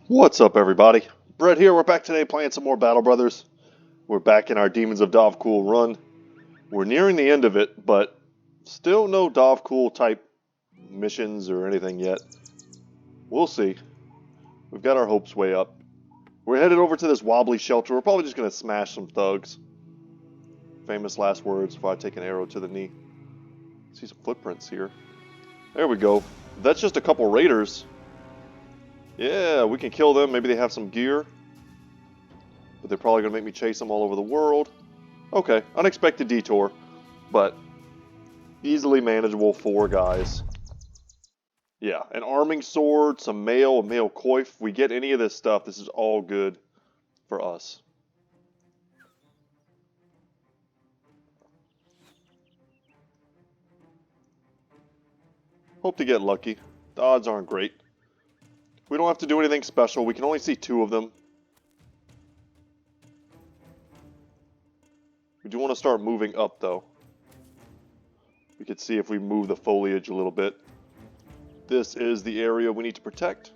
What's up, everybody? Brett here. We're back today playing some more Battle Brothers. We're back in our Demons of Dovkul run. We're nearing the end of it, but still no Dovkul type missions or anything yet. We'll see. We've got our hopes way up. We're headed over to this wobbly shelter. We're probably just going to smash some thugs. Famous last words if I take an arrow to the knee. See some footprints here. There we go. That's just a couple raiders. Yeah, we can kill them. Maybe they have some gear. But they're probably going to make me chase them all over the world. Okay, unexpected detour. But easily manageable 4 guys. Yeah, an arming sword, some mail, a mail coif. If we get any of this stuff, this is all good for us. Hope to get lucky. The odds aren't great. We don't have to do anything special. We can only see 2 of them. We do want to start moving up, though. We could see if we move the foliage a little bit. This is the area we need to protect.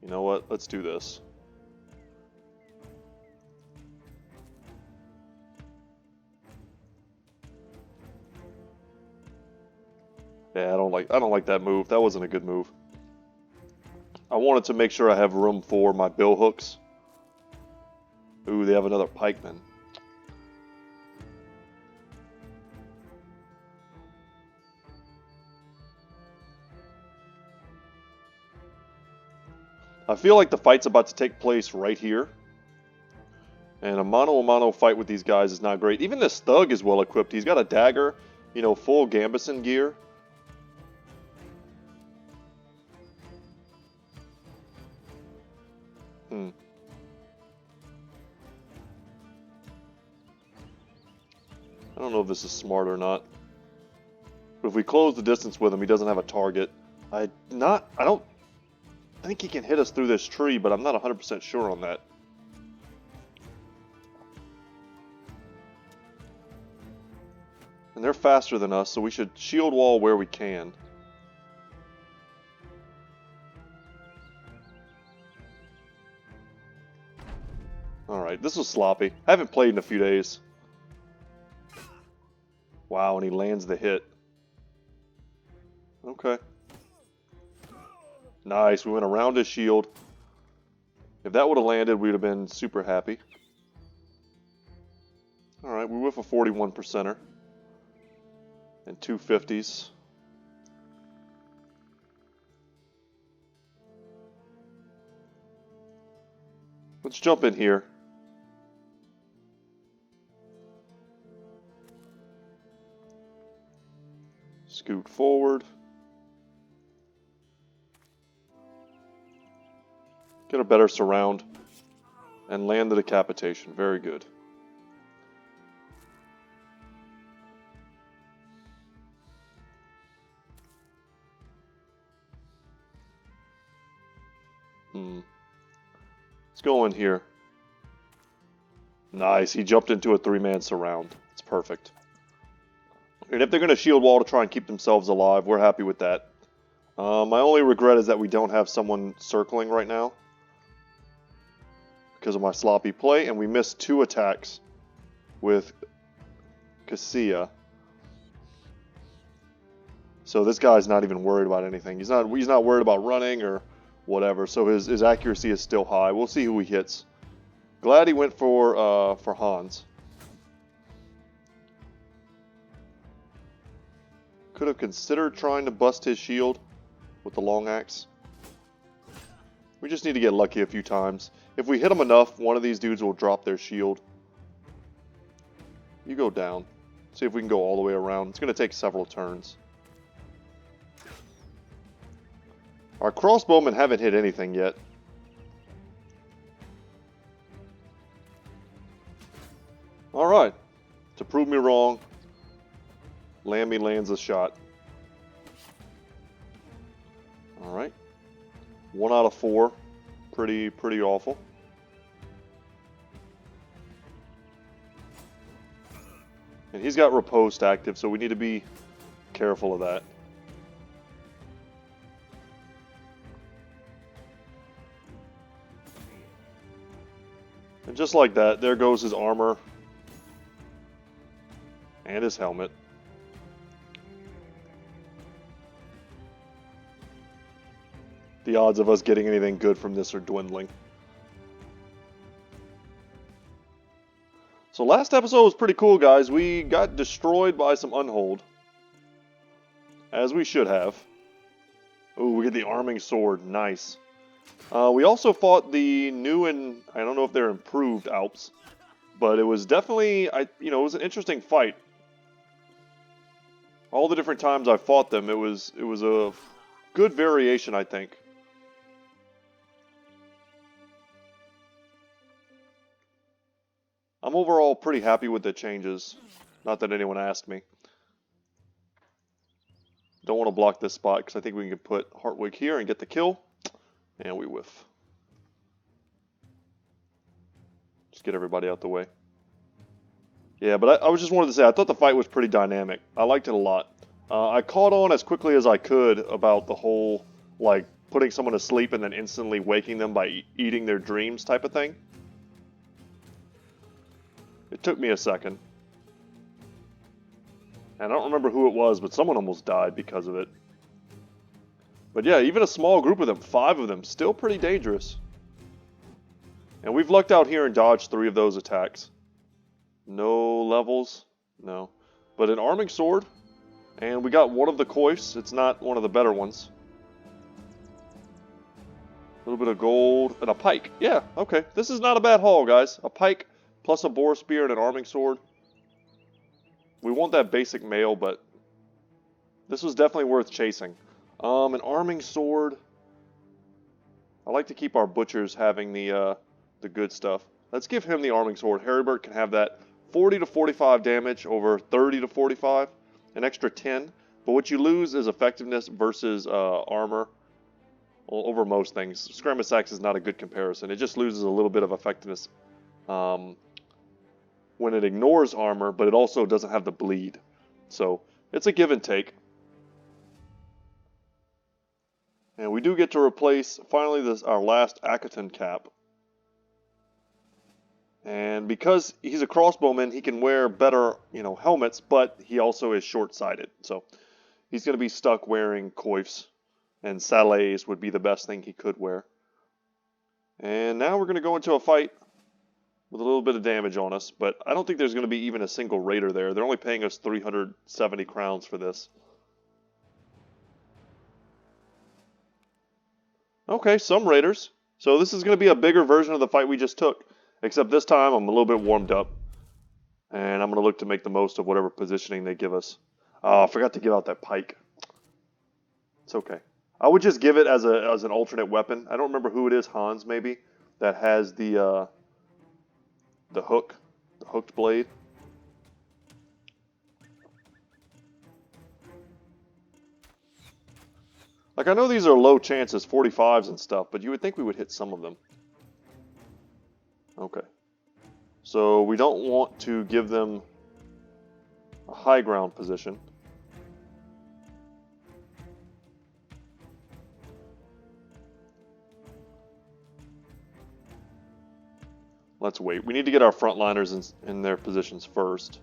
You know what? Let's do this. Yeah, I don't like that move. That wasn't a good move. I wanted to make sure I have room for my bill hooks. Ooh, they have another pikeman. I feel like the fight's about to take place right here. And a mano-a-mano fight with these guys is not great. Even this thug is well equipped. He's got a dagger, you know, full Gambison gear. I don't know if this is smart or not. But if we close the distance with him, he doesn't have a target. I think he can hit us through this tree, but I'm not 100% sure on that. And they're faster than us, so we should shield wall where we can. Alright, this was sloppy. I haven't played in a few days. Wow, and he lands the hit. Okay. Nice, we went around his shield. If that would have landed, we would have been super happy. Alright, we whiff a 41%er. And 2 50s. Let's jump in here. Scoot forward. Get a better surround. And land the decapitation. Very good. Let's go in here. Nice. He jumped into a 3-man surround. It's perfect. And if they're going to shield wall to try and keep themselves alive, we're happy with that. My only regret is that we don't have someone circling right now. Because of my sloppy play, and we missed 2 attacks with Cassia. So this guy's not even worried about anything. He's not worried about running or whatever. So his accuracy is still high. We'll see who he hits. Glad he went for Hans. Could have considered trying to bust his shield with the long axe. We just need to get lucky a few times. If we hit them enough, one of these dudes will drop their shield. You go down. See if we can go all the way around. It's going to take several turns. Our crossbowmen haven't hit anything yet. Alright. To prove me wrong, Lammy lands a shot. Alright. 1 out of 4. Pretty awful. And he's got riposte active, so we need to be careful of that. And just like that, there goes his armor. And his helmet. The odds of us getting anything good from this are dwindling. So last episode was pretty cool, guys. We got destroyed by some Unhold. As we should have. Ooh, we get the arming sword. Nice. We also fought the new and I don't know if they're improved Alps, but it was definitely it was an interesting fight. All the different times I fought them, it was a good variation, I think. I'm overall pretty happy with the changes. Not that anyone asked me. Don't want to block this spot because I think we can put Hartwig here and get the kill. And we whiff. Just get everybody out the way. Yeah, but I was just wanted to say, I thought the fight was pretty dynamic. I liked it a lot. I caught on as quickly as I could about the whole, like, putting someone to sleep and then instantly waking them by eating their dreams type of thing. It took me a second. And I don't remember who it was, but someone almost died because of it. But yeah, even a small group of them, 5 of them, still pretty dangerous. And we've lucked out here and dodged 3 of those attacks. No levels? No. But an arming sword. And we got one of the coifs. It's not one of the better ones. A little bit of gold and a pike. Yeah, okay. This is not a bad haul, guys. A pike plus a boar spear and an arming sword. We want that basic mail, but this was definitely worth chasing. An arming sword. I like to keep our butchers having the good stuff. Let's give him the arming sword. Heribert can have that 40 to 45 damage over 30 to 45. An extra 10. But what you lose is effectiveness versus armor. Well, over most things. Skirmish Axe is not a good comparison. It just loses a little bit of effectiveness when it ignores armor, but it also doesn't have the bleed. So it's a give and take. And we do get to replace, finally, our last Akaton cap. And because he's a crossbowman, he can wear better, helmets, but he also is short-sighted. So he's going to be stuck wearing coifs, and salets would be the best thing he could wear. And now we're going to go into a fight with a little bit of damage on us, but I don't think there's going to be even a single raider there. They're only paying us 370 crowns for this. Okay, some raiders. So this is going to be a bigger version of the fight we just took, except this time I'm a little bit warmed up, and I'm going to look to make the most of whatever positioning they give us. Oh, I forgot to give out that pike. It's okay. I would just give it as an alternate weapon. I don't remember who it is, Hans maybe, that has the hooked blade. Like, I know these are low chances, 45s and stuff, but you would think we would hit some of them. Okay. So we don't want to give them a high ground position. Let's wait. We need to get our frontliners in their positions first.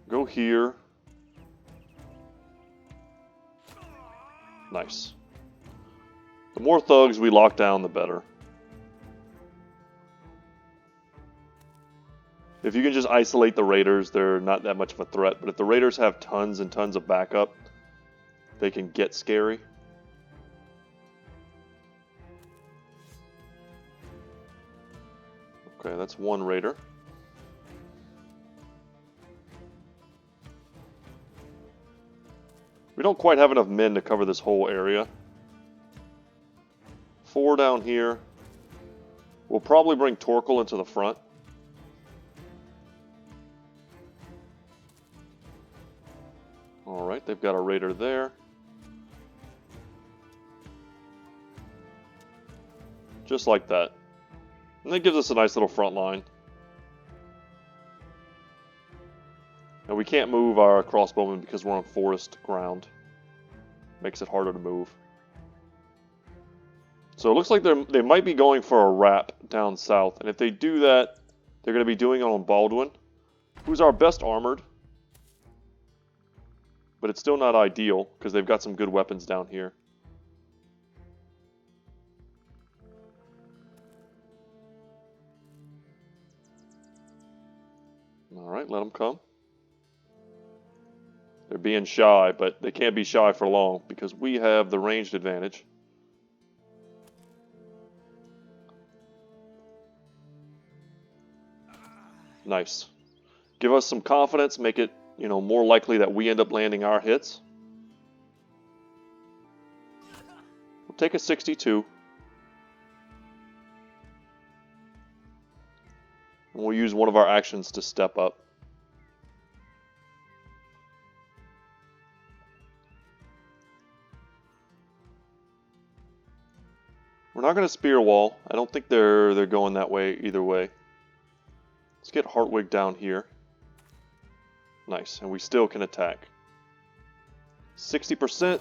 Go here. Nice. The more thugs we lock down, the better. If you can just isolate the raiders, they're not that much of a threat. But if the raiders have tons and tons of backup, they can get scary. Okay, that's one raider. We don't quite have enough men to cover this whole area. 4 down here. We'll probably bring Torkel into the front. Alright, they've got a raider there. Just like that. And that gives us a nice little front line. And we can't move our crossbowmen because we're on forest ground. Makes it harder to move. So it looks like they might be going for a wrap down south. And if they do that, they're going to be doing it on Baldwin, who's our best armored. But it's still not ideal because they've got some good weapons down here. Alright, let them come. They're being shy, but they can't be shy for long because we have the ranged advantage. Nice. Give us some confidence, make it, more likely that we end up landing our hits. We'll take a 62. And we'll use one of our actions to step up. We're not going to spear wall. I don't think they're going that way either way. Let's get Hartwig down here. Nice, and we still can attack. 60%.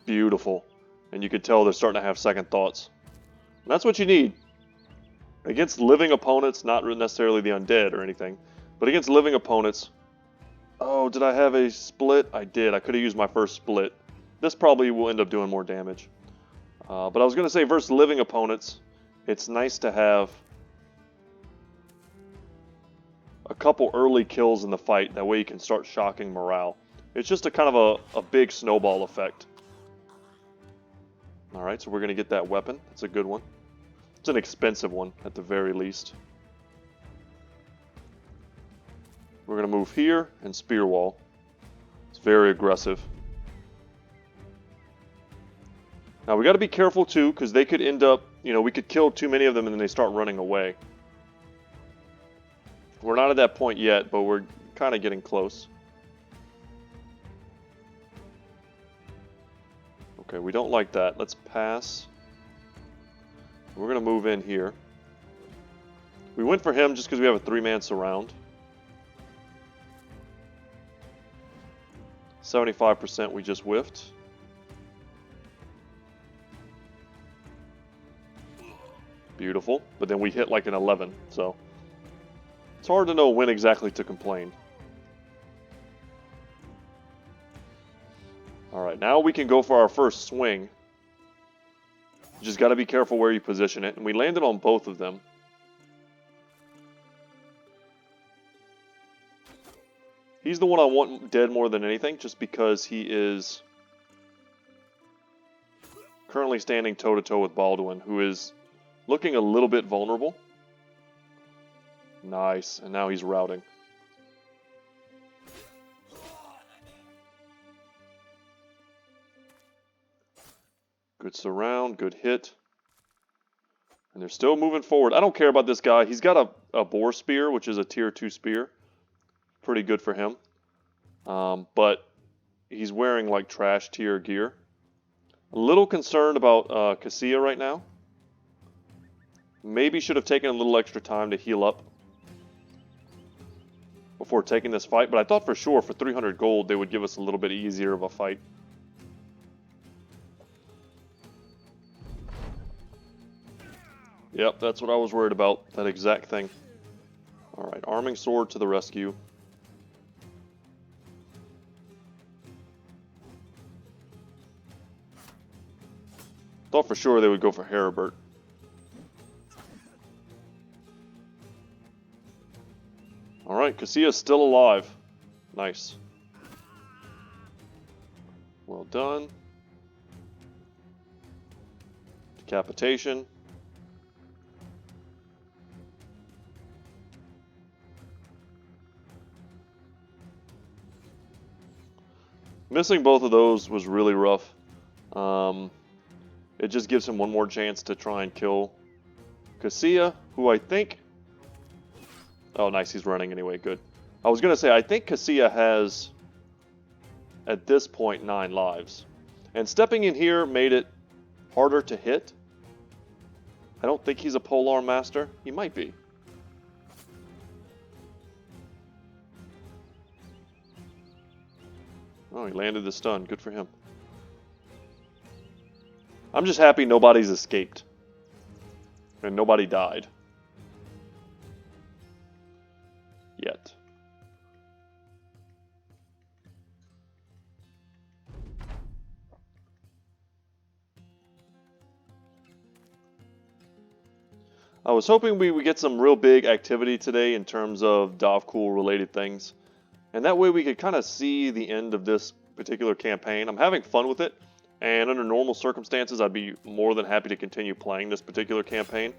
Beautiful. And you could tell they're starting to have second thoughts. And that's what you need. Against living opponents, not necessarily the undead or anything, but against living opponents. Oh, did I have a split? I did. I could have used my first split. This probably will end up doing more damage. But I was going to say versus living opponents, it's nice to have a couple early kills in the fight. That way you can start shocking morale. It's just a kind of a big snowball effect. Alright, so we're going to get that weapon. It's a good one. It's an expensive one, at the very least. We're going to move here and spear wall. It's very aggressive. Now we got to be careful too, because they could end up, we could kill too many of them and then they start running away. We're not at that point yet, but we're kind of getting close. Okay, we don't like that. Let's pass. We're going to move in here. We went for him just because we have a 3-man surround. 75% we just whiffed. Beautiful. But then we hit like an 11, so it's hard to know when exactly to complain. Alright, now we can go for our first swing. You just got to be careful where you position it. And we landed on both of them. He's the one I want dead more than anything, just because he is currently standing toe-to-toe with Baldwin, who is looking a little bit vulnerable. Nice, and now he's routing. Good surround, good hit. And they're still moving forward. I don't care about this guy. He's got a boar spear, which is a tier 2 spear. Pretty good for him. But he's wearing like trash tier gear. A little concerned about Cassia right now. Maybe should have taken a little extra time to heal up before taking this fight, but I thought for sure for 300 gold they would give us a little bit easier of a fight. Yep, that's what I was worried about, that exact thing. Alright, arming sword to the rescue. Thought for sure they would go for Heribert. Alright, Cassia's still alive. Nice. Well done. Decapitation. Missing both of those was really rough. It just gives him one more chance to try and kill Cassia, who I think... Oh, nice, he's running anyway, good. I was going to say, I think Cassia has, at this point, 9 lives. And stepping in here made it harder to hit. I don't think he's a polearm master. He might be. Oh, he landed the stun. Good for him. I'm just happy nobody's escaped. And nobody died. Yet. I was hoping we would get some real big activity today in terms of Dovcool related things. And that way we could kind of see the end of this particular campaign. I'm having fun with it. And under normal circumstances, I'd be more than happy to continue playing this particular campaign.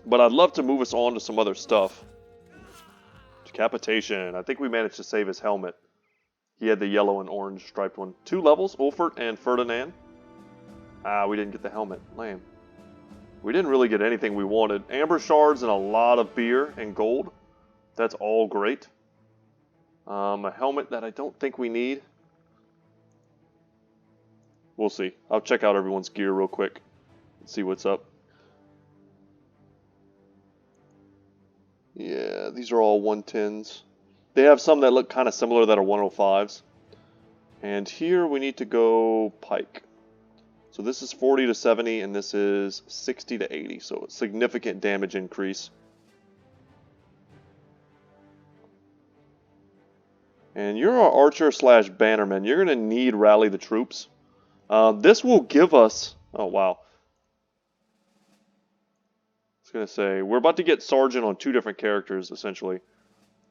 But I'd love to move us on to some other stuff. Decapitation. I think we managed to save his helmet. He had the yellow and orange striped one. 2 levels, Ulfert and Ferdinand. Ah, we didn't get the helmet. Lame. We didn't really get anything we wanted. Amber shards and a lot of beer and gold. That's all great. A helmet that I don't think we need. We'll see. I'll check out everyone's gear real quick and see what's up. Yeah, these are all 110s. They have some that look kind of similar that are 105s. And here we need to go pike. So this is 40 to 70 and this is 60 to 80. So a significant damage increase. And you're our archer slash bannerman. You're going to need rally the troops. This will give us... Oh, wow. I was going to say, we're about to get sergeant on 2 different characters, essentially.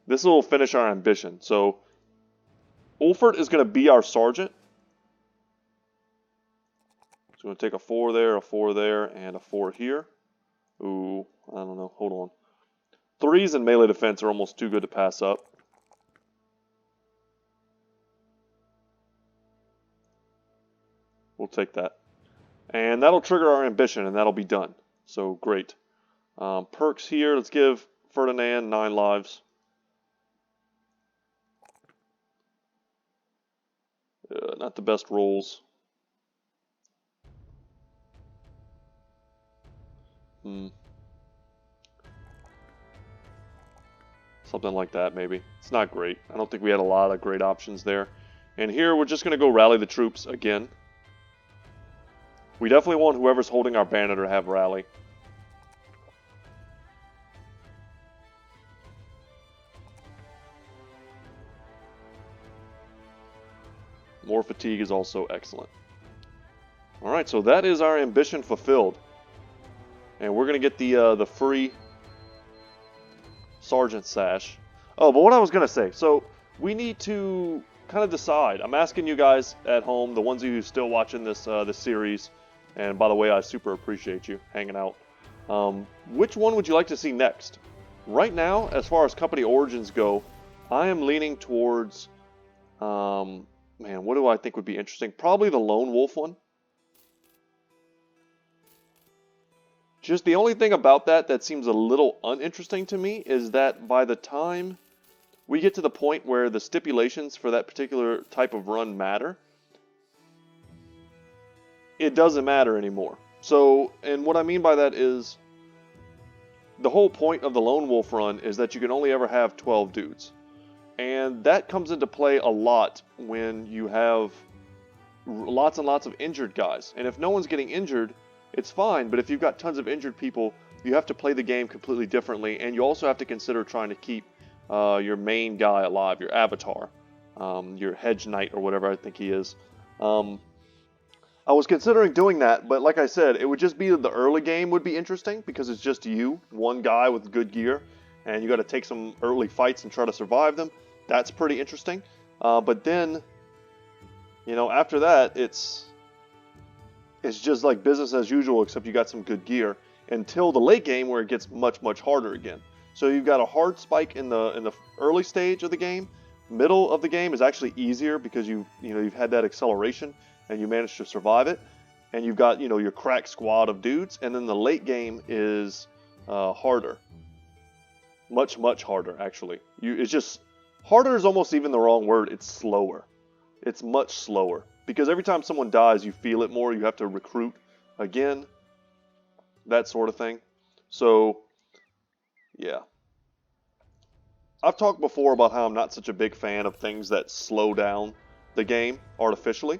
This will finish our ambition. So, Ulfert is going to be our sergeant. So, we're going to take a 4 there, a 4 there, and a 4 here. Ooh, I don't know. Hold on. 3s in melee defense are almost too good to pass up. We'll take that. And that'll trigger our ambition, and that'll be done. So, great. Perks here. Let's give Ferdinand 9 lives. Not the best rolls. Something like that, maybe. It's not great. I don't think we had a lot of great options there. And here, we're just going to go rally the troops again. We definitely want whoever's holding our banner to have rally. More fatigue is also excellent. Alright, so that is our ambition fulfilled. And we're going to get the free Sergeant Sash. Oh, but what I was going to say, so we need to kind of decide. I'm asking you guys at home, the ones of you who are still watching this series, and by the way, I super appreciate you hanging out. Which one would you like to see next? Right now, as far as company origins go, I am leaning towards, man, what do I think would be interesting? Probably the Lone Wolf one. Just the only thing about that seems a little uninteresting to me is that by the time we get to the point where the stipulations for that particular type of run matter, it doesn't matter anymore. So, and what I mean by that is the whole point of the Lone Wolf run is that you can only ever have 12 dudes. And that comes into play a lot when you have lots and lots of injured guys. And if no one's getting injured, it's fine. But if you've got tons of injured people, you have to play the game completely differently. And you also have to consider trying to keep your main guy alive, your avatar, your hedge knight or whatever I think he is. I was considering doing that, but like I said, it would just be the early game would be interesting because it's just you, one guy with good gear, and you got to take some early fights and try to survive them. That's pretty interesting. But then, you know, after that, it's just like business as usual, except you got some good gear until the late game where it gets much, much harder again. So you've got a hard spike in the early stage of the game. Middle of the game is actually easier because you've had that acceleration and you managed to survive it, and you've got your crack squad of dudes, and then the late game is harder, much harder actually. It's just harder is almost even the wrong word. It's slower. It's much slower because every time someone dies, you feel it more. You have to recruit again, that sort of thing. So yeah, I've talked before about how I'm not such a big fan of things that slow down the game artificially.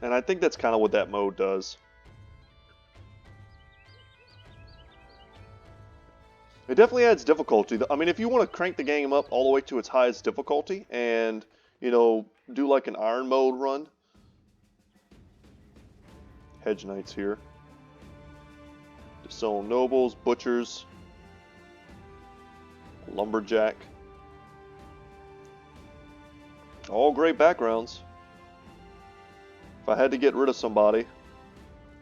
And I think that's kind of what that mode does. It definitely adds difficulty. I mean, if you want to crank the game up all the way to its highest difficulty and, you know, do like an Iron Mode run. Hedge Knights here. Dissown Nobles, Butchers, Lumberjack. All great backgrounds. If I had to get rid of somebody,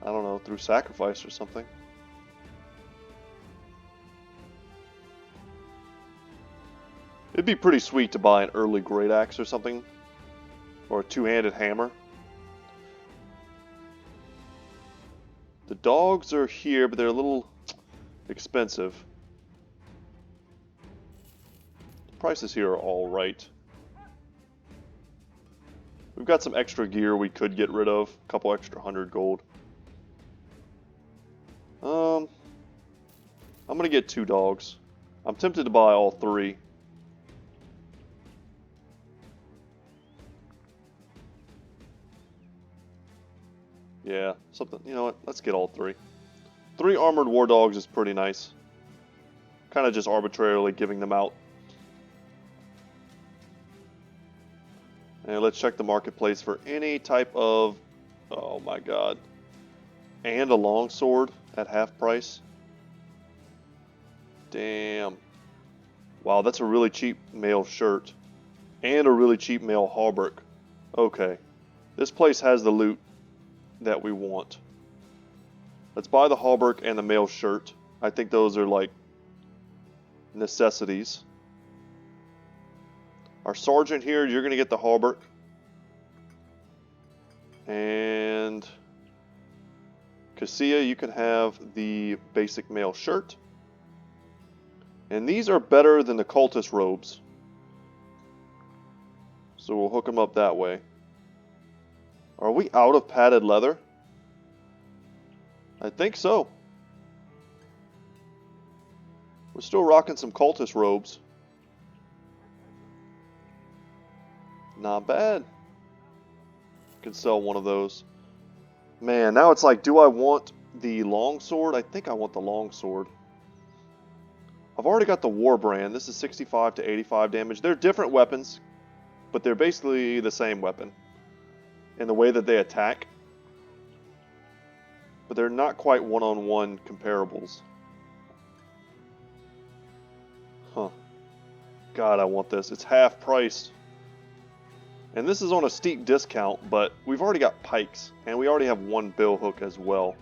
I don't know, through sacrifice or something. It'd be pretty sweet to buy an early Great Axe or something. Or a two-handed hammer. The dogs are here, but they're a little expensive. The prices here are alright. We've got some extra gear we could get rid of. A couple extra 100 gold. I'm gonna get 2 dogs. I'm tempted to buy all 3. Yeah, something, you know what, let's get all 3. 3 armored war dogs is pretty nice. Kind of just arbitrarily giving them out. And let's check the marketplace for any type of, oh my god. And a longsword at half price. Damn. Wow, that's a really cheap male shirt. And a really cheap male hauberk. Okay. This place has the loot that we want. Let's buy the hauberk and the male shirt. I think those are like necessities. Our sergeant here, you're going to get the hauberk. And Cassia, you can have the basic male shirt. And these are better than the cultist robes. So we'll hook them up that way. Are we out of padded leather? I think so. We're still rocking some cultist robes. Not bad. Can sell one of those. Man, now it's like, do I want the longsword? I think I want the longsword. I've already got the Warbrand. This is 65 to 85 damage. They're different weapons, but they're basically the same weapon in the way that they attack. But they're not quite one-on-one comparables. Huh. God, I want this. It's half priced. And this is on a steep discount, but we've already got pikes, and we already have 1 billhook as well.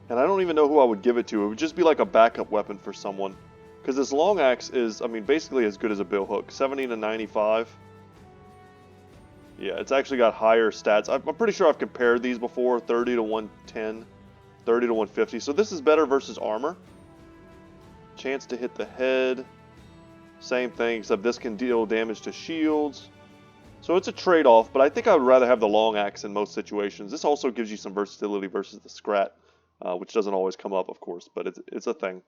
And I don't even know who I would give it to. It would just be like a backup weapon for someone. Because this long axe is, I mean, basically as good as a billhook. 70 to 95. Yeah, it's actually got higher stats. I'm pretty sure I've compared these before. 30 to 110, 30 to 150. So this is better versus armor. Chance to hit the head. Same thing, except this can deal damage to shields. So it's a trade-off, but I think I would rather have the long axe in most situations. This also gives you some versatility versus the Scrat, which doesn't always come up, of course, but it's a thing.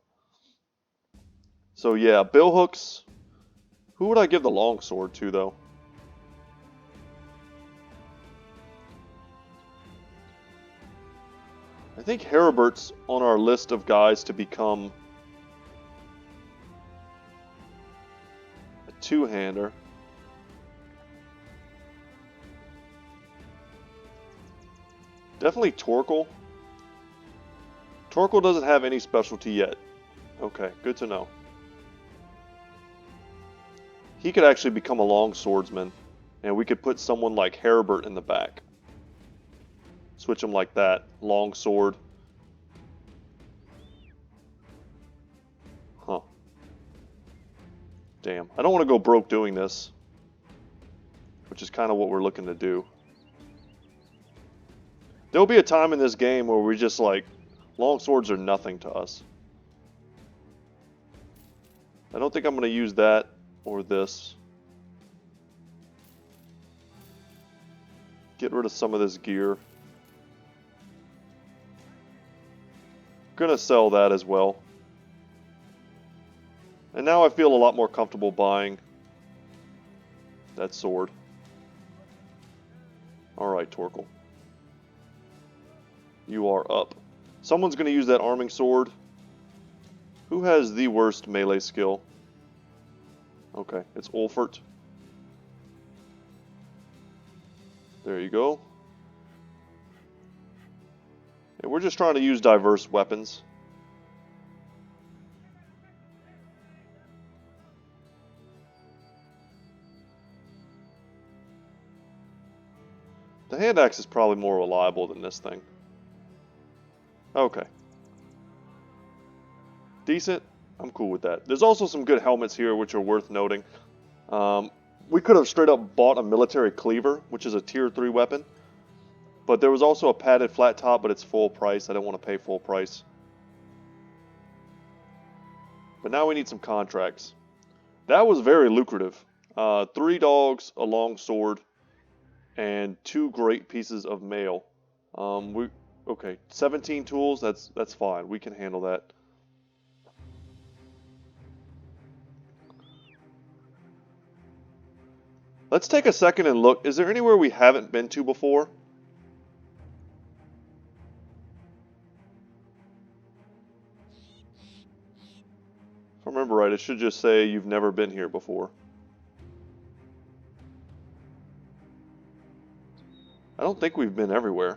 So yeah, billhooks. Who would I give the longsword to, though? I think Heribert's on our list of guys to become a two-hander. Definitely Torkel. Torkel doesn't have any specialty yet. Okay, good to know. He could actually become a long swordsman, and we could put someone like Heribert in the back. Switch him like that. Long sword. Huh. Damn. I don't want to go broke doing this, which is kind of what we're looking to do. There'll be a time in this game where we just like, long swords are nothing to us. I don't think I'm going to use that or this. Get rid of some of this gear. Gonna sell that as well. And now I feel a lot more comfortable buying that sword. Alright, Torkel. You are up. Someone's going to use that arming sword. Who has the worst melee skill? Okay, it's Ulfert. There you go. And we're just trying to use diverse weapons. The hand axe is probably more reliable than this thing. Okay. Decent. I'm cool with that. There's also some good helmets here which are worth noting. We could have straight up bought a military cleaver, which is a tier 3 weapon. But there was also a padded flat top, but it's full price. I don't want to pay full price. But now we need some contracts. That was very lucrative. 3 dogs, a long sword, and 2 great pieces of mail. Okay, 17 tools. That's fine. We can handle that. Let's take a second and look. Is there anywhere we haven't been to before? If I remember right, it should just say you've never been here before. I don't think we've been everywhere.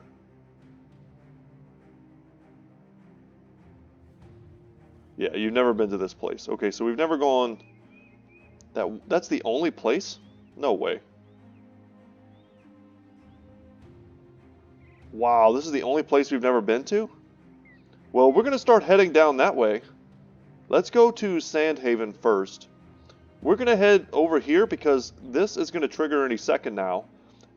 Yeah, you've never been to this place. Okay, so we've never gone... That's the only place? No way. Wow, this is the only place we've never been to? Well, we're going to start heading down that way. Let's go to Sandhaven first. We're going to head over here because this is going to trigger any second now.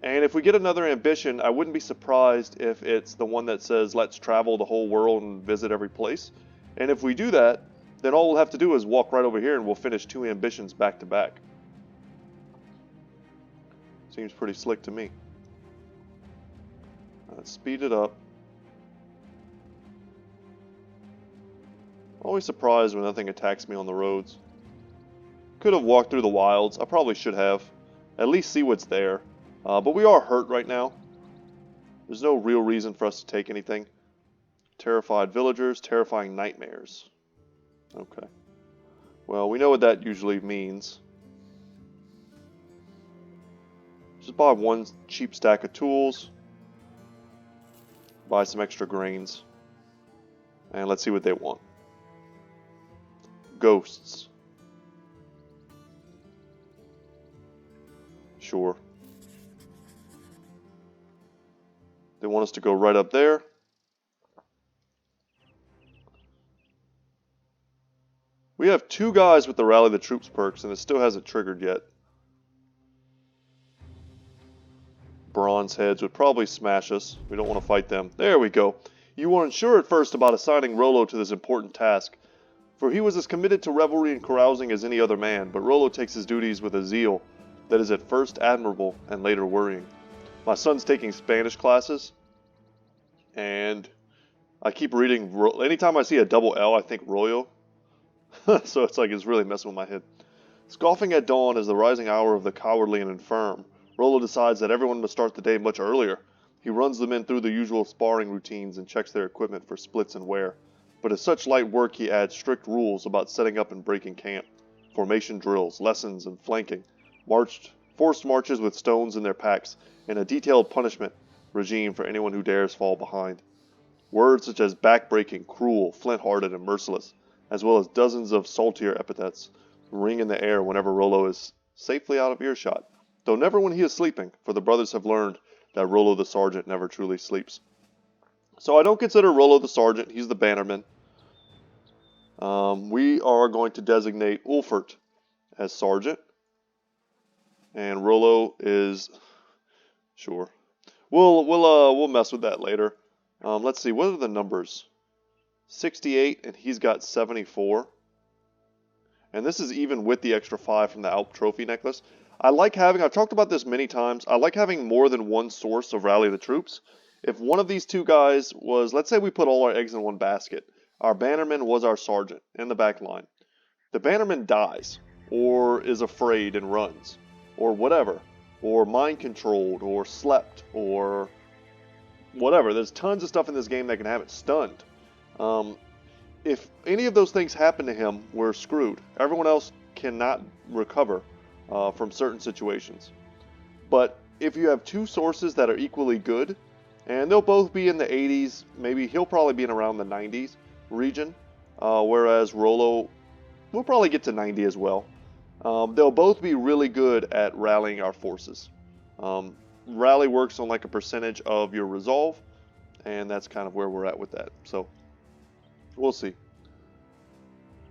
And if we get another ambition, I wouldn't be surprised if it's the one that says let's travel the whole world and visit every place. And if we do that, then all we'll have to do is walk right over here and we'll finish 2 ambitions back to back. Seems pretty slick to me. Let's speed it up. Always surprised when nothing attacks me on the roads. Could have walked through the wilds. I probably should have. At least see what's there. But we are hurt right now. There's no real reason for us to take anything. Terrified villagers, terrifying nightmares. Okay. Well, we know what that usually means. Just buy 1 cheap stack of tools. Buy some extra grains. And let's see what they want. Ghosts. Sure. They want us to go right up there. We have 2 guys with the Rally the Troops perks and it still hasn't triggered yet. Bronze heads would probably smash us. We don't want to fight them. There we go. You were unsure at first about assigning Rollo to this important task, for he was as committed to revelry and carousing as any other man, but Rollo takes his duties with a zeal that is at first admirable and later worrying. My son's taking Spanish classes, and I keep reading, anytime I see a double L, I think Rollo. So it's like it's really messing with my head. Scoffing at dawn is the rising hour of the cowardly and infirm. Rollo decides that everyone must start the day much earlier. He runs the men through the usual sparring routines and checks their equipment for splits and wear. But as such light work, he adds strict rules about setting up and breaking camp, formation drills, lessons, and flanking, forced marches with stones in their packs, and a detailed punishment regime for anyone who dares fall behind. Words such as backbreaking, cruel, flint-hearted, and merciless, as well as dozens of saltier epithets, ring in the air whenever Rollo is safely out of earshot, though never when he is sleeping, for the brothers have learned that Rollo the Sergeant never truly sleeps. So I don't consider Rollo the Sergeant, he's the bannerman. We are going to designate Ulfert as Sergeant, and Rollo is... Sure. We'll mess with that later. Let's see, what are the numbers? 68, and he's got 74. And this is even with the extra 5 from the Alp Trophy necklace. I like having, I've talked about this many times, I like having more than one source of Rally the Troops. If one of these 2 guys was, let's say we put all our eggs in one basket. Our bannerman was our sergeant in the back line. The bannerman dies, or is afraid and runs, or whatever. or mind controlled, or slept, or whatever. There's tons of stuff in this game that can have it stunned. Um, if any of those things happen to him, we're screwed. Everyone else cannot recover from certain situations. But if you have two sources that are equally good, and they'll both be in the 80s, maybe he'll probably be in around the 90s region, whereas Rollo will probably get to 90 as well. They'll both be really good at rallying our forces. Rally works on like a percentage of your resolve, and that's kind of where we're at with that. So we'll see.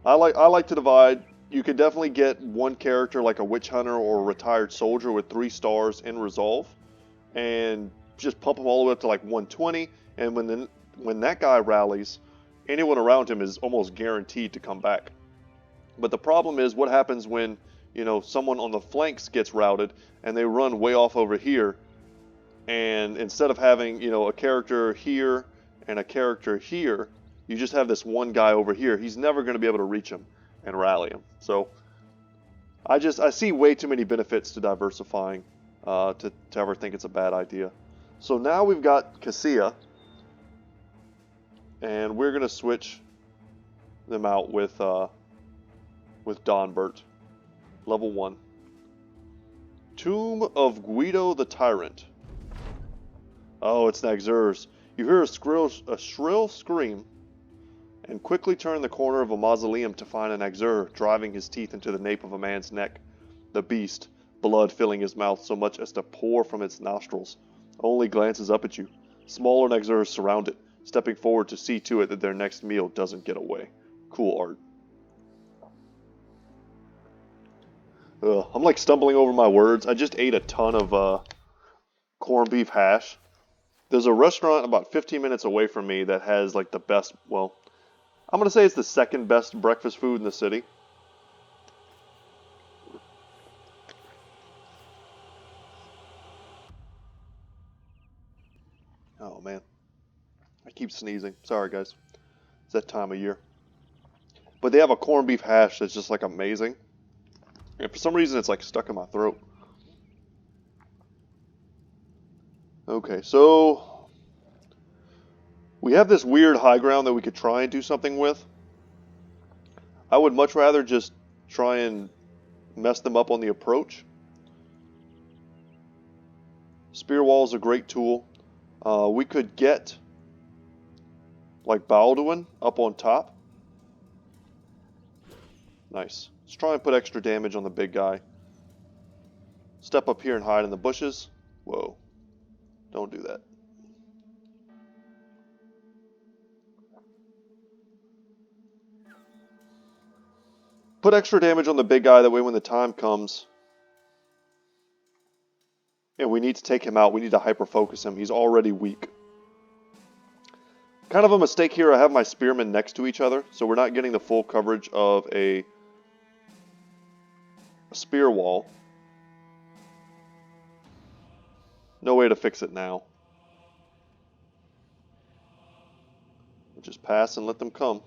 I like to divide. You could definitely get one character like a witch hunter or a retired soldier with 3 stars in resolve, and just pump them all the way up to like 120. And when that guy rallies, anyone around him is almost guaranteed to come back. But the problem is, what happens when someone on the flanks gets routed and they run way off over here, and instead of having a character here and a character here, you just have this one guy over here. He's never going to be able to reach him and rally him. So I see way too many benefits to diversifying to ever think it's a bad idea. So now we've got Cassia, and we're going to switch them out with Donbert, level 1. Tomb of Guido the Tyrant. Oh, it's Naxxur's. You hear a shrill scream, and quickly turn the corner of a mausoleum to find an Naxxur driving his teeth into the nape of a man's neck. The beast, blood filling his mouth so much as to pour from its nostrils, only glances up at you. Smaller Naxxurs surround it, stepping forward to see to it that their next meal doesn't get away. Cool art. I'm like stumbling over my words. I just ate a ton of corned beef hash. There's a restaurant about 15 minutes away from me that has like the best, well, I'm going to say it's the second best breakfast food in the city. Oh man, I keep sneezing. Sorry guys. It's that time of year. But they have a corned beef hash that's just like amazing. And for some reason it's like stuck in my throat. Okay, so we have this weird high ground that we could try and do something with. I would much rather just try and mess them up on the approach. Spear wall is a great tool. We could get like Balduin up on top. Nice. Let's try and put extra damage on the big guy. Step up here and hide in the bushes. Whoa. Don't do that. Put extra damage on the big guy, that way when the time comes and we need to take him out, we need to hyper-focus him. He's already weak. Kind of a mistake here, I have my spearmen next to each other, so we're not getting the full coverage of a spear wall. No way to fix it now. We'll just pass and let them come.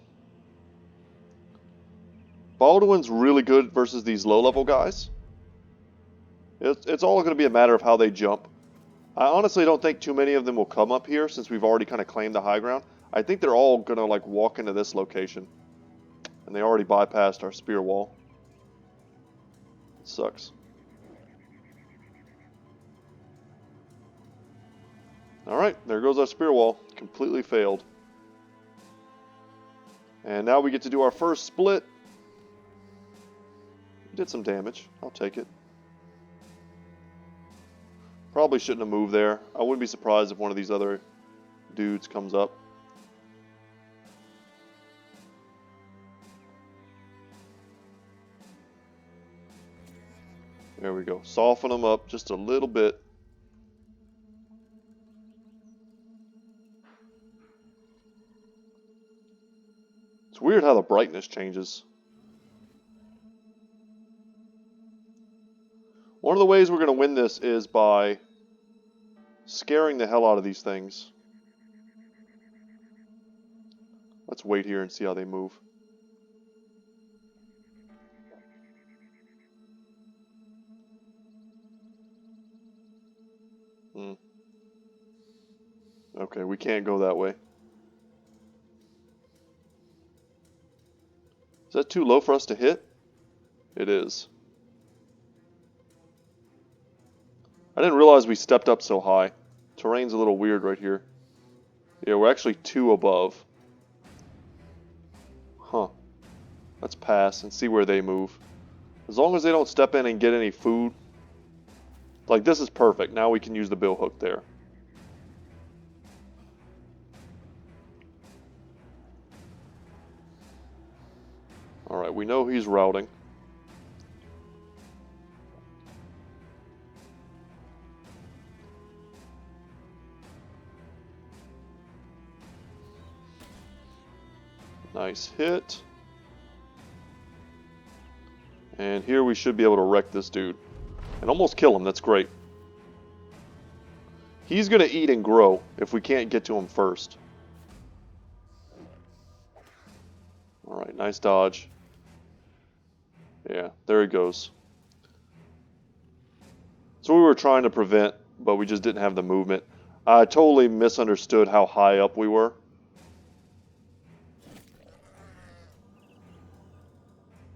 Balduin's really good versus these low-level guys. It's all going to be a matter of how they jump. I honestly don't think too many of them will come up here since we've already kind of claimed the high ground. I think they're all going to like walk into this location. And they already bypassed our spear wall. It sucks. Alright, there goes our spear wall. Completely failed. And now we get to do our first split. Did some damage. I'll take it. Probably shouldn't have moved there. I wouldn't be surprised if one of these other dudes comes up. There we go. Soften them up just a little bit. It's weird how the brightness changes. One of the ways we're going to win this is by scaring the hell out of these things. Let's wait here and see how they move. Hmm. Okay, we can't go that way. Is that too low for us to hit? It is. I didn't realize we stepped up so high. Terrain's a little weird right here. Yeah, we're actually 2 above. Huh. Let's pass and see where they move. As long as they don't step in and get any food. Like, this is perfect. Now we can use the bill hook there. Alright, we know he's routing. Nice hit. And here we should be able to wreck this dude. And almost kill him, that's great. He's going to eat and grow if we can't get to him first. Alright, nice dodge. Yeah, there he goes. So we were trying to prevent, but we just didn't have the movement. I totally misunderstood how high up we were.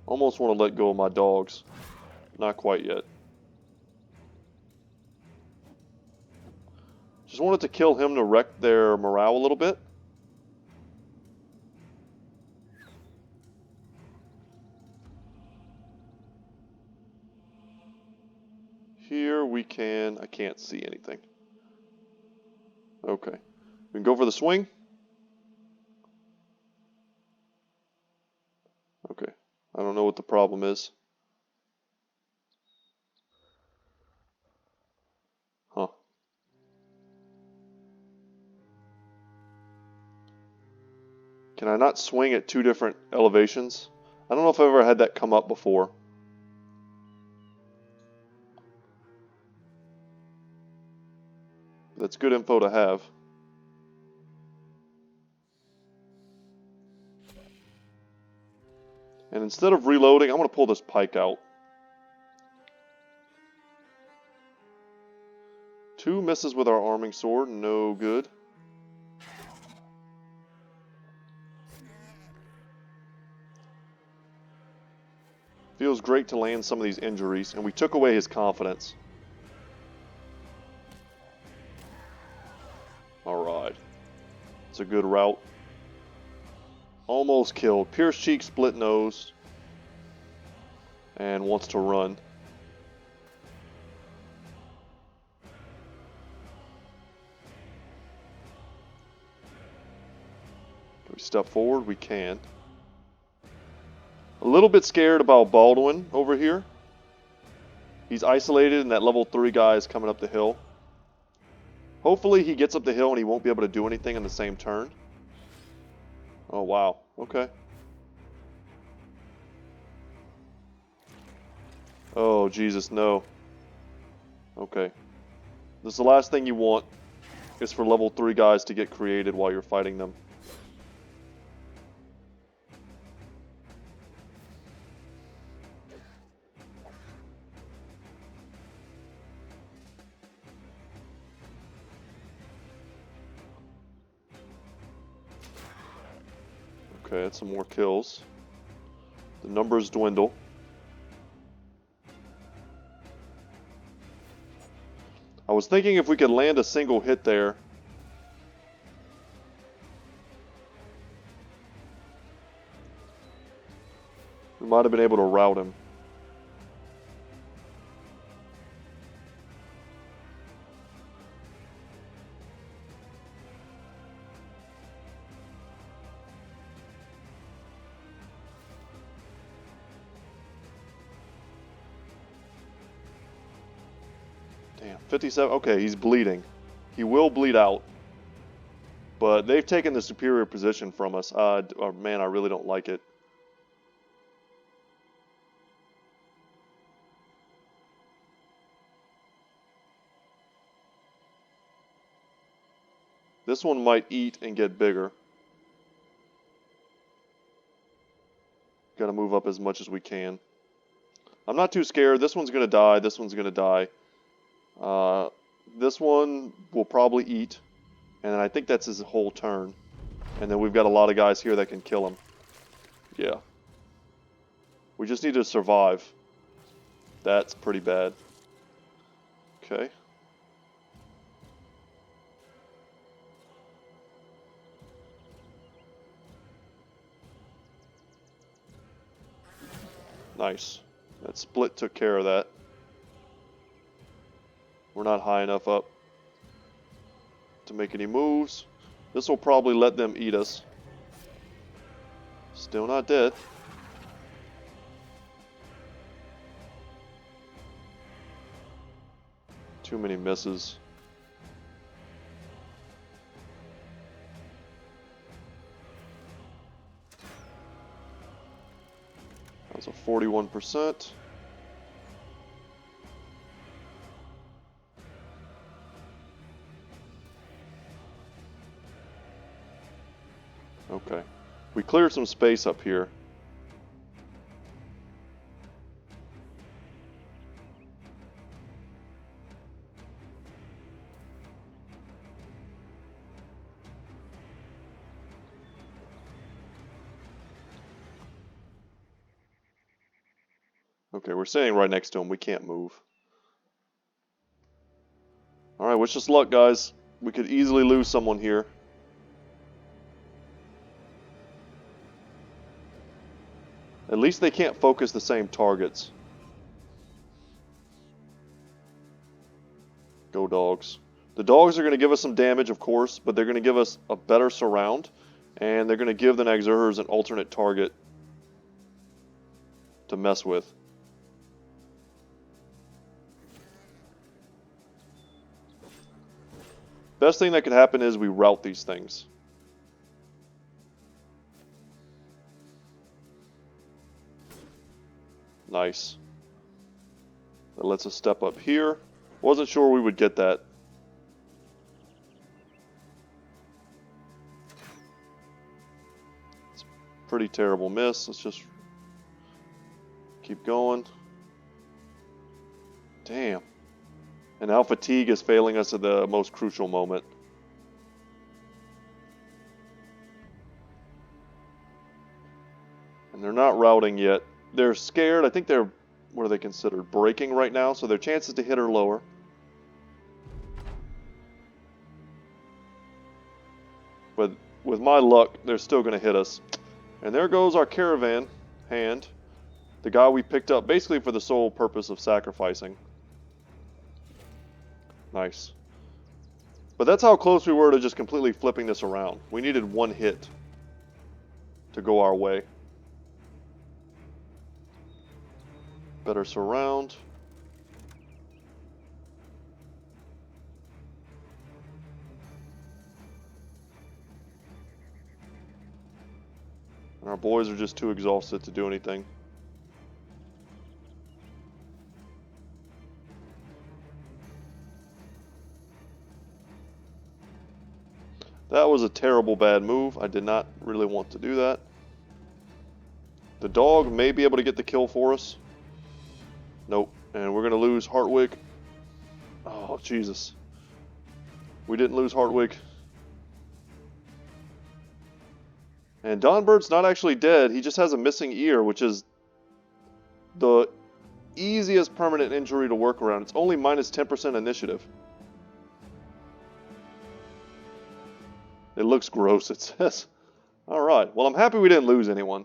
Almost want to let go of my dogs. Not quite yet. Just wanted to kill him to wreck their morale a little bit. Here we can... I can't see anything. Okay. We can go for the swing. Okay. I don't know what the problem is. Huh. Can I not swing at 2 different elevations? I don't know if I've ever had that come up before. That's good info to have. And instead of reloading, I'm going to pull this pike out. 2 misses with our arming sword, no good. Feels great to land some of these injuries, and we took away his confidence. Alright. It's a good route. Almost killed. Pierced cheek, split nose. And wants to run. Can we step forward? We can. A little bit scared about Baldwin over here. He's isolated and that level 3 guy is coming up the hill. Hopefully he gets up the hill and he won't be able to do anything in the same turn. Oh wow, okay. Oh Jesus, no. Okay. This is the last thing you want, is for level 3 guys to get created while you're fighting them. Okay, that's some more kills. The numbers dwindle. I was thinking if we could land a single hit there. We might have been able to rout him. Damn, 57. Okay, he's bleeding. He will bleed out. But they've taken the superior position from us. Oh, man, I really don't like it. This one might eat and get bigger. Gotta move up as much as we can. I'm not too scared. This one's gonna die. This one's gonna die. This one will probably eat, and I think that's his whole turn. And then we've got a lot of guys here that can kill him. Yeah. We just need to survive. That's pretty bad. Okay. Nice. That split took care of that. We're not high enough up to make any moves. This will probably let them eat us. Still not dead. Too many misses. That's a 41%. Okay. We cleared some space up here. Okay, we're standing right next to him. We can't move. Alright, wish us luck, guys. We could easily lose someone here. At least they can't focus the same targets. Go dogs. The dogs are going to give us some damage, of course, but they're going to give us a better surround, and they're going to give the Naxxurhurs an alternate target to mess with. Best thing that could happen is we rout these things. Nice. That lets us step up here. Wasn't sure we would get that. It's a pretty terrible miss. Let's just keep going. Damn. And now fatigue is failing us at the most crucial moment. And they're not routing yet. They're scared. I think they're, what are they considered? Breaking right now, so their chances to hit are lower. But with my luck, they're still going to hit us. And there goes our caravan hand. The guy we picked up basically for the sole purpose of sacrificing. Nice. But that's how close we were to just completely flipping this around. We needed one hit to go our way. Better surround. And our boys are just too exhausted to do anything. That was a terrible bad move. I did not really want to do that. The dog may be able to get the kill for us. Nope. And we're going to lose Hartwig. Oh, Jesus. We didn't lose Hartwig. And Donbird's not actually dead. He just has a missing ear, which is the easiest permanent injury to work around. It's only minus 10% initiative. It looks gross, it says. Alright, well I'm happy we didn't lose anyone.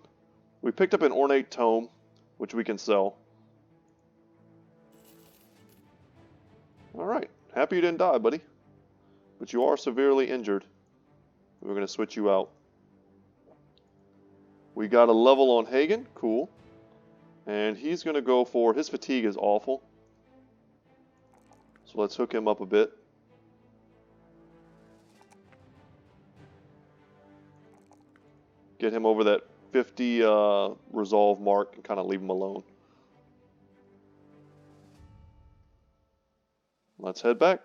We picked up an ornate tome, which we can sell. Alright, happy you didn't die, buddy. But you are severely injured. We're going to switch you out. We got a level on Hagen, cool. And he's going to go for, his fatigue is awful. So let's hook him up a bit. Get him over that 50 resolve mark and kind of leave him alone. Let's head back.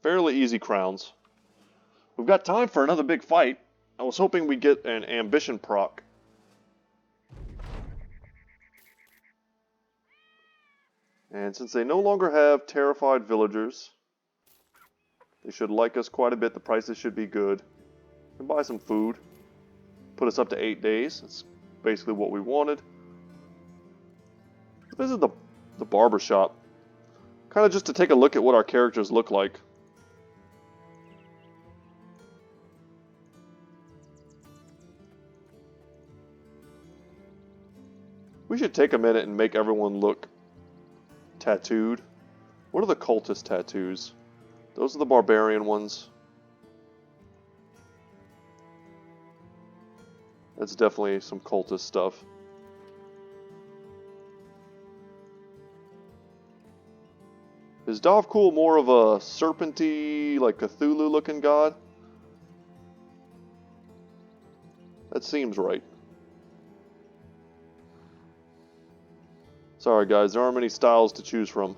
Fairly easy crowns. We've got time for another big fight. I was hoping we'd get an ambition proc. And since they no longer have terrified villagers, they should like us quite a bit. The prices should be good. We can buy some food. Put us up to 8 days. That's basically what we wanted. Visit the barber shop. Kind of just to take a look at what our characters look like. We should take a minute and make everyone look tattooed. What are the cultist tattoos? Those are the barbarian ones. That's definitely some cultist stuff. Is Dovkul more of a serpenty, like Cthulhu looking god? That seems right. Sorry guys, there aren't many styles to choose from.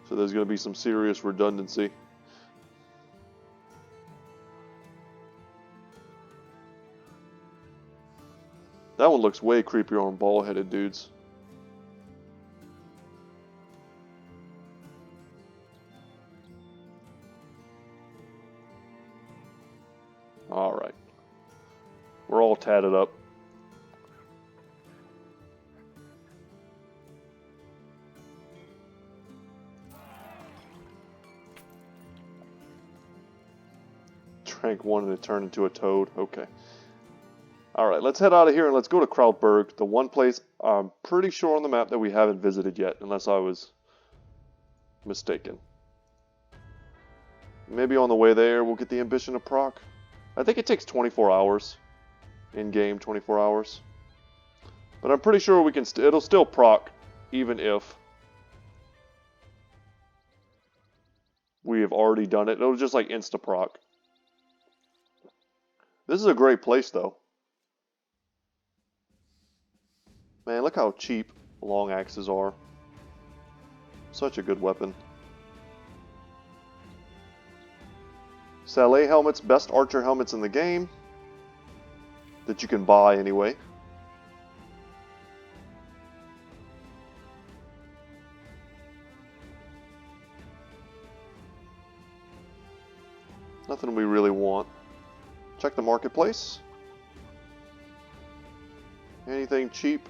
So there's going to be some serious redundancy. That one looks way creepier on ball-headed dudes. Alright. We're all tatted up. Drank one and it turned into a toad. Okay. Alright, let's head out of here and let's go to Krautberg, the one place I'm pretty sure on the map that we haven't visited yet, unless I was mistaken. Maybe on the way there we'll get the Ambition of proc. I think it takes 24 hours. In-game 24 hours. But I'm pretty sure we can it'll still proc even if we have already done it. It'll just like insta-proc. This is a great place though. Man, look how cheap long axes are. Such a good weapon. Saleh helmets, best archer helmets in the game. That you can buy anyway. Nothing we really want. Check the marketplace. Anything cheap?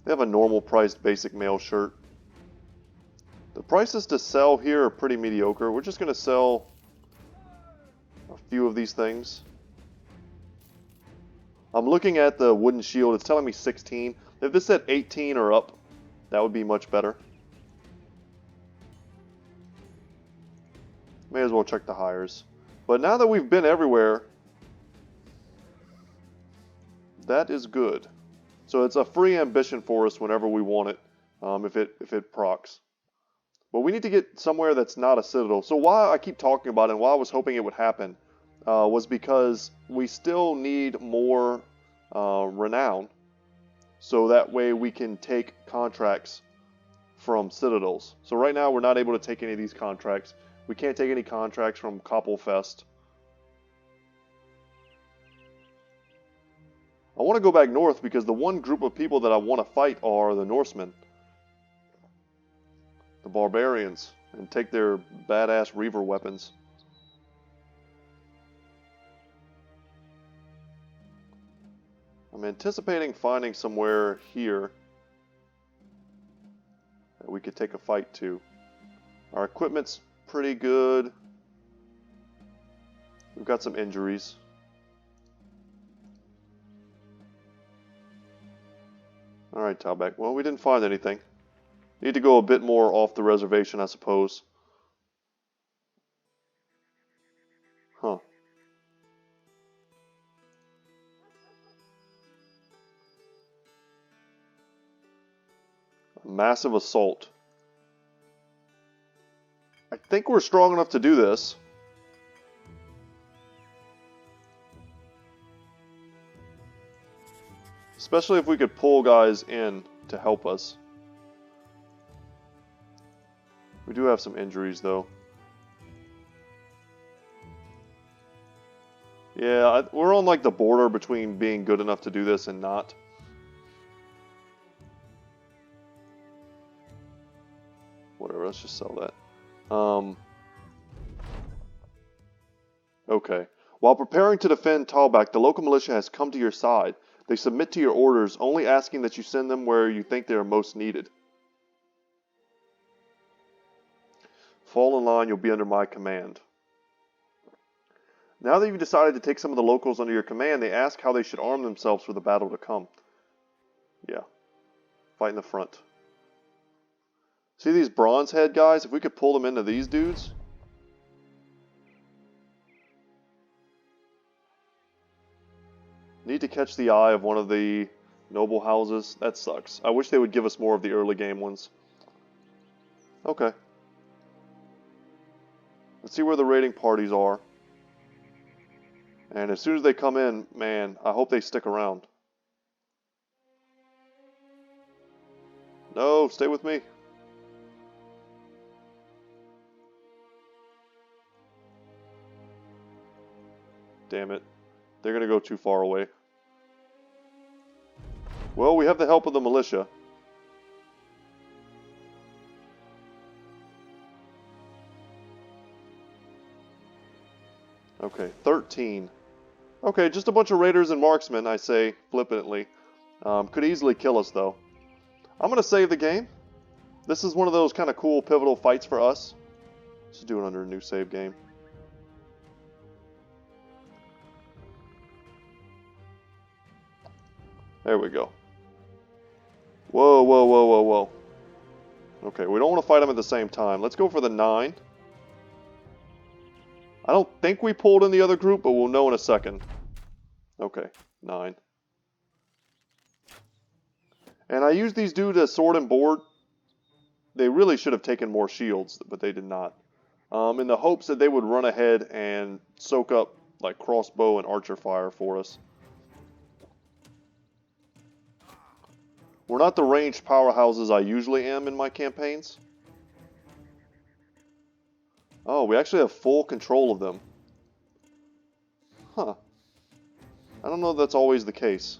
They have a normal priced basic mail shirt. The prices to sell here are pretty mediocre. We're just going to sell a few of these things. I'm looking at the wooden shield. It's telling me 16. If this said 18 or up, that would be much better. May as well check the hires. But now that we've been everywhere, that is good. So it's a free ambition for us whenever we want it, if it procs. But we need to get somewhere that's not a citadel. So why I keep talking about it and why I was hoping it would happen was because we still need more renown. So that way we can take contracts from citadels. So right now we're not able to take any of these contracts. We can't take any contracts from Koppelfest. I want to go back north because the one group of people that I want to fight are the Norsemen. The barbarians. And take their badass Reaver weapons. I'm anticipating finding somewhere here that we could take a fight to. Our equipment's pretty good. We've got some injuries. Alright, Talbek. Well, we didn't find anything. Need to go a bit more off the reservation, I suppose. Huh. A massive assault. I think we're strong enough to do this. Especially if we could pull guys in to help us. We do have some injuries though. Yeah, we're on like the border between being good enough to do this and not. Whatever, let's just sell that. Okay. While preparing to defend Talbak, the local militia has come to your side. They submit to your orders, only asking that you send them where you think they are most needed. Fall in line, you'll be under my command. Now that you've decided to take some of the locals under your command, they ask how they should arm themselves for the battle to come. Yeah. Fight in the front. See these bronze head guys? If we could pull them into these dudes. Need to catch the eye of one of the noble houses. That sucks. I wish they would give us more of the early game ones. Okay. Let's see where the raiding parties are. And as soon as they come in, man, I hope they stick around. No, stay with me. Damn it. They're going to go too far away. Well, we have the help of the militia. Okay, 13. Okay, just a bunch of raiders and marksmen, I say flippantly. Could easily kill us, though. I'm going to save the game. This is one of those kind of cool, pivotal fights for us. Let's do it under a new save game. There we go. Whoa, whoa, whoa, whoa, whoa. Okay, we don't want to fight them at the same time. Let's go for the 9. I don't think we pulled in the other group, but we'll know in a second. Okay, 9. And I used these dudes as sword and board. They really should have taken more shields, but they did not. In the hopes that they would run ahead and soak up like crossbow and archer fire for us. We're not the ranged powerhouses I usually am in my campaigns. Oh, we actually have full control of them. Huh. I don't know if that's always the case.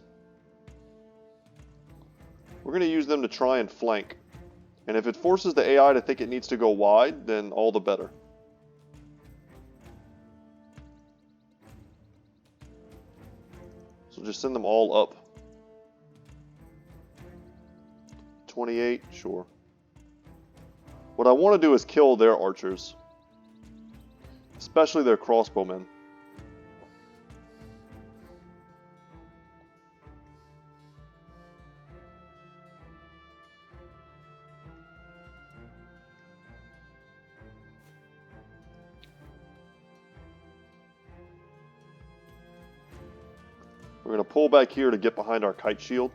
We're going to use them to try and flank. And if it forces the AI to think it needs to go wide, then all the better. So just send them all up. 28, sure. What I want to do is kill their archers. Especially their crossbowmen. We're going to pull back here to get behind our kite shield.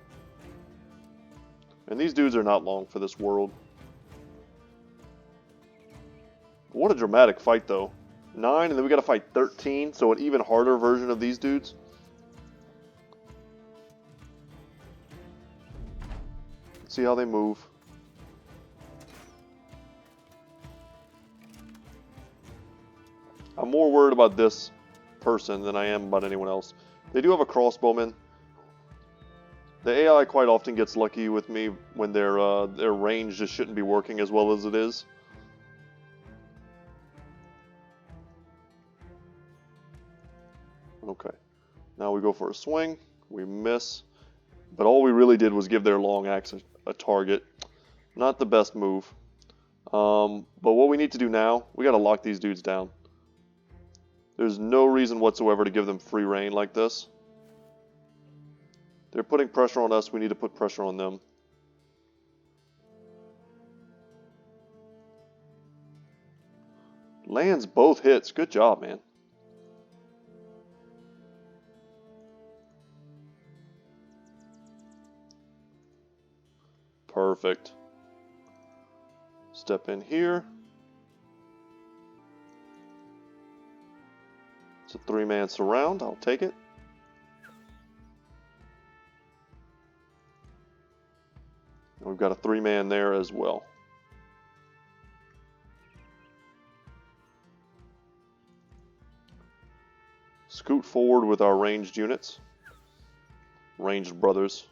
And these dudes are not long for this world. What a dramatic fight, though. 9, and then we got to fight 13, so an even harder version of these dudes. See how they move. I'm more worried about this person than I am about anyone else. They do have a crossbowman. The AI quite often gets lucky with me when their range just shouldn't be working as well as it is. Okay, now we go for a swing. We miss, but all we really did was give their long axe a target. Not the best move. But what we need to do now, we got to lock these dudes down. There's no reason whatsoever to give them free reign like this. They're putting pressure on us, we need to put pressure on them. Lands both hits, good job, man. Perfect. Step in here. It's a 3-man surround, I'll take it. And we've got a 3-man there as well. Scoot forward with our ranged units. Ranged brothers.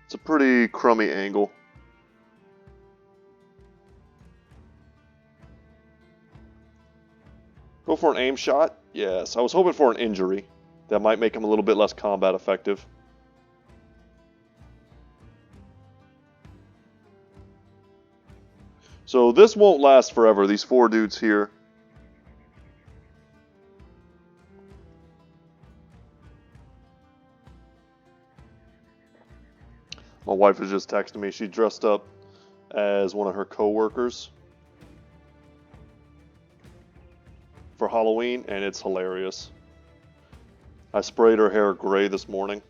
It's a pretty crummy angle. Go for an aim shot? Yes, I was hoping for an injury. That might make him a little bit less combat effective. So this won't last forever, these 4 dudes here. My wife was just texting me. She dressed up as one of her co-workers for Halloween, and it's hilarious. I sprayed her hair gray this morning,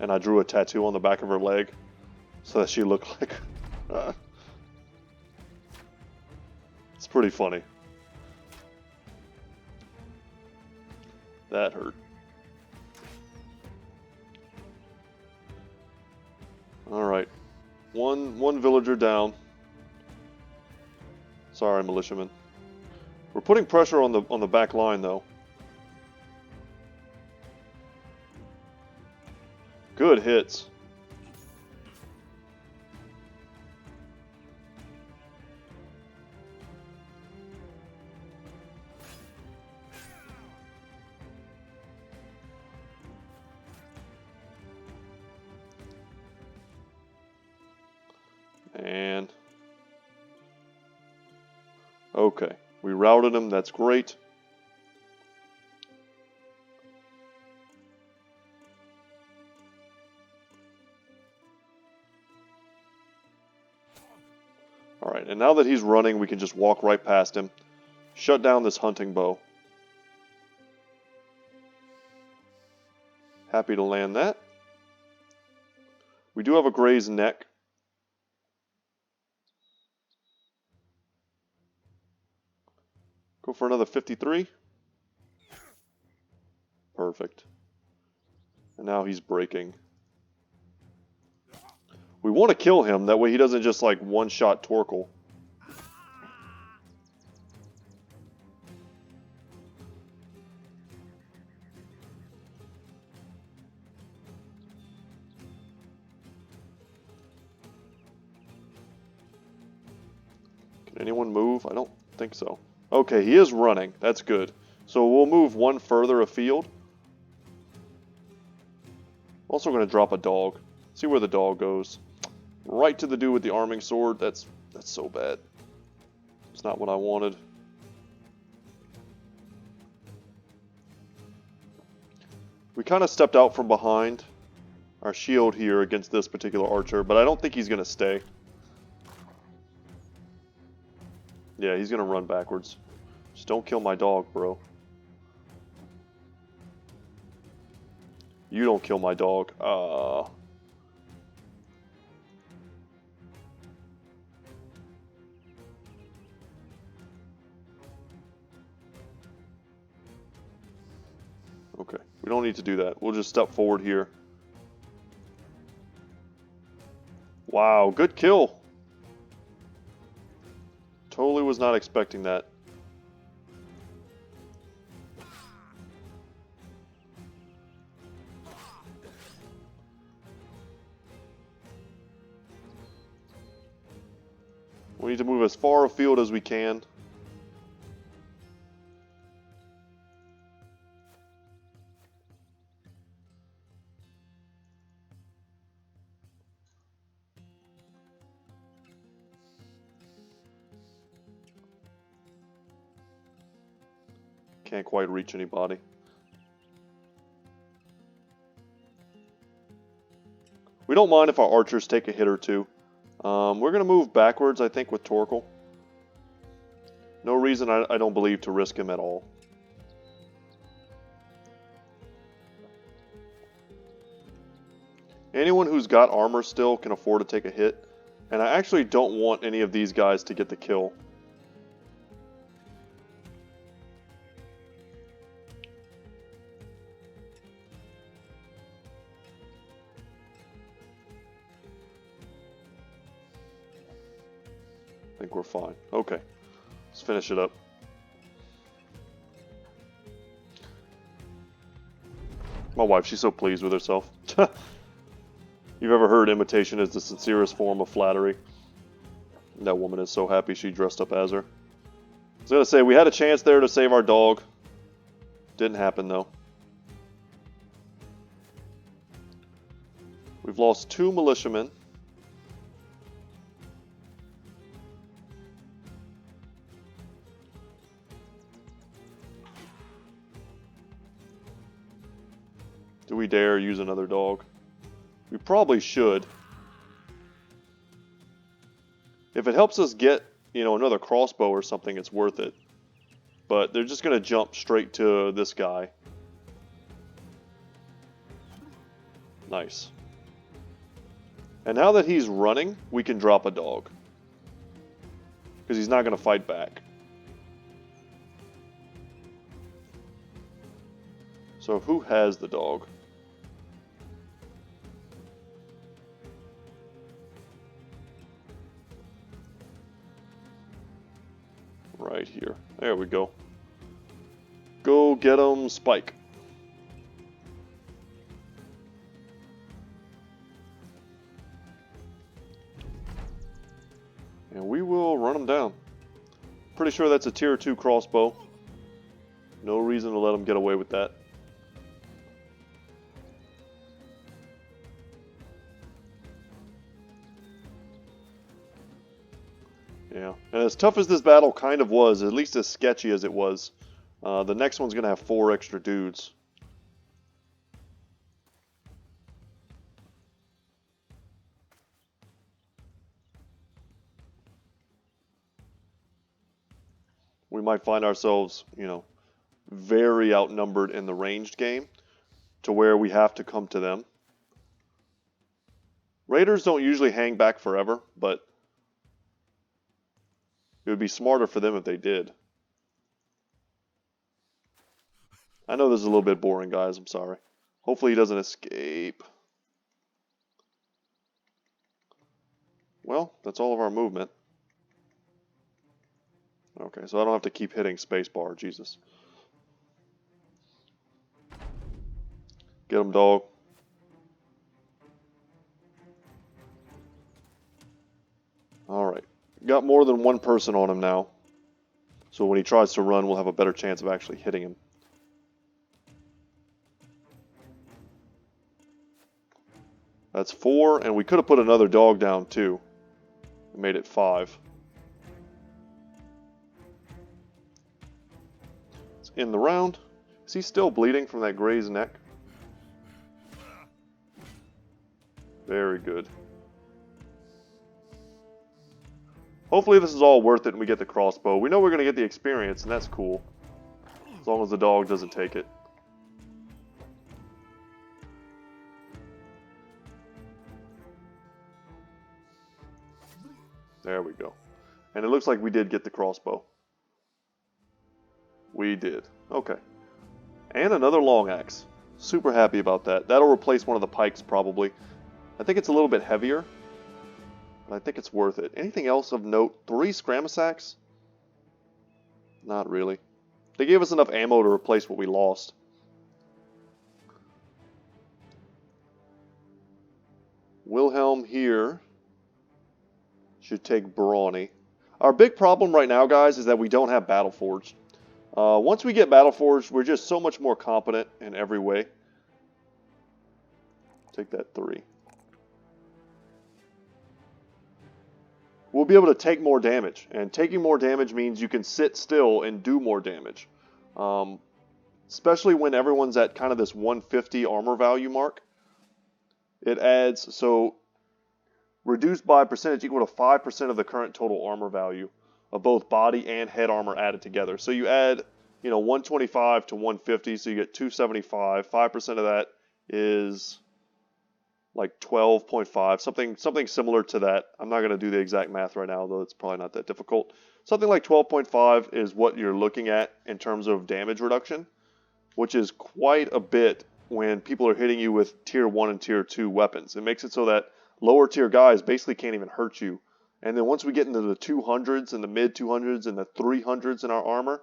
and I drew a tattoo on the back of her leg so that she looked like... It's pretty funny. That hurt. Alright. One villager down. Sorry, militiamen. We're putting pressure on the back line, though. Good hits. And... okay, we routed him, that's great. Alright, and now that he's running, we can just walk right past him. Shut down this hunting bow. Happy to land that. We do have a grazed neck. Go for another 53. Perfect. And now he's breaking. We want to kill him, that way he doesn't just like one-shot Torkel. Can anyone move? I don't think so. Okay, he is running. That's good. So we'll move one further afield. Also going to drop a dog. See where the dog goes. Right to the dude with the arming sword. That's so bad. It's not what I wanted. We kind of stepped out from behind our shield here against this particular archer, but I don't think he's going to stay. Yeah, he's going to run backwards. Just don't kill my dog, bro. You don't kill my dog. Okay, we don't need to do that. We'll just step forward here. Wow, good kill. Totally was not expecting that. We need to move as far afield as we can. Can't quite reach anybody. We don't mind if our archers take a hit or two. We're going to move backwards, I think, with Torkel. No reason, I don't believe, to risk him at all. Anyone who's got armor still can afford to take a hit. And I actually don't want any of these guys to get the kill. think we're fine. Okay, let's finish it up. My wife, she's so pleased with herself. You've ever heard imitation is the sincerest form of flattery? That woman is so happy she dressed up as her. I was going to say, we had a chance there to save our dog. Didn't happen, though. We've lost 2 militiamen. Do we dare use another dog? We probably should. If it helps us get, you know, another crossbow or something, it's worth it. But they're just going to jump straight to this guy. Nice. And now that he's running, we can drop a dog. Because he's not going to fight back. So who has the dog? Right here. There we go. Go get him, Spike. And we will run him down. Pretty sure that's a tier 2 crossbow. No reason to let him get away with that. Yeah, and as tough as this battle kind of was, at least as sketchy as it was, the next one's going to have 4 extra dudes. We might find ourselves, you know, very outnumbered in the ranged game to where we have to come to them. Raiders don't usually hang back forever, but it would be smarter for them if they did. I know this is a little bit boring, guys. I'm sorry. Hopefully he doesn't escape. Well, that's all of our movement. Okay, so I don't have to keep hitting spacebar. Jesus. Get him, dog. Alright. Got more than one person on him now. So when he tries to run, we'll have a better chance of actually hitting him. That's 4, and we could have put another dog down too. We made it 5. It's in the round. Is he still bleeding from that grazed neck? Very good. Hopefully this is all worth it and we get the crossbow. We know we're going to get the experience, and that's cool. As long as the dog doesn't take it. There we go. And it looks like we did get the crossbow. We did. Okay. And another long axe. Super happy about that. That'll replace one of the pikes probably. I think it's a little bit heavier. But I think it's worth it. Anything else of note? 3 Scramasax? Not really. They gave us enough ammo to replace what we lost. Wilhelm here should take Brawny. Our big problem right now, guys, is that we don't have Battleforged. Once we get Battleforged, we're just so much more competent in every way. Take that 3. We'll be able to take more damage, and taking more damage means you can sit still and do more damage. Especially when everyone's at kind of this 150 armor value mark. It adds, so reduced by percentage equal to 5% of the current total armor value of both body and head armor added together. So you add, 125 to 150, so you get 275. 5% of that is like 12.5, something similar to that. I'm not going to do the exact math right now, though it's probably not that difficult. Something like 12.5 is what you're looking at in terms of damage reduction, which is quite a bit when people are hitting you with tier 1 and tier 2 weapons. It makes it so that lower tier guys basically can't even hurt you And then once we get into the 200s and the mid 200s and the 300s in our armor,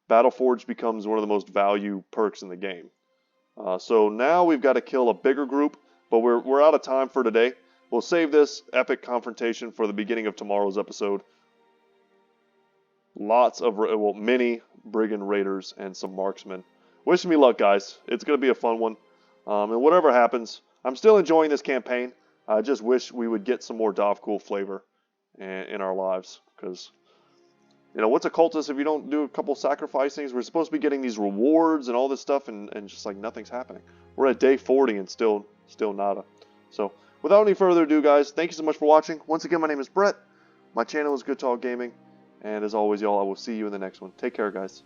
Battleforge becomes one of the most value perks in the game. So now we've got to kill a bigger group, but we're out of time for today. We'll save this epic confrontation for the beginning of tomorrow's episode. Lots of, well, many brigand raiders and some marksmen. Wish me luck, guys. It's going to be a fun one. And whatever happens, I'm still enjoying this campaign. I just wish we would get some more Dovcool flavor in our lives, because you know, what's a cultist if you don't do a couple sacrifice things? We're supposed to be getting these rewards and all this stuff, and just like nothing's happening. We're at day 40 and still nada. So without any further ado, guys, thank you so much for watching. Once again, my name is Brett. My channel is Good Talk Gaming. And as always, y'all, I will see you in the next one. Take care, guys.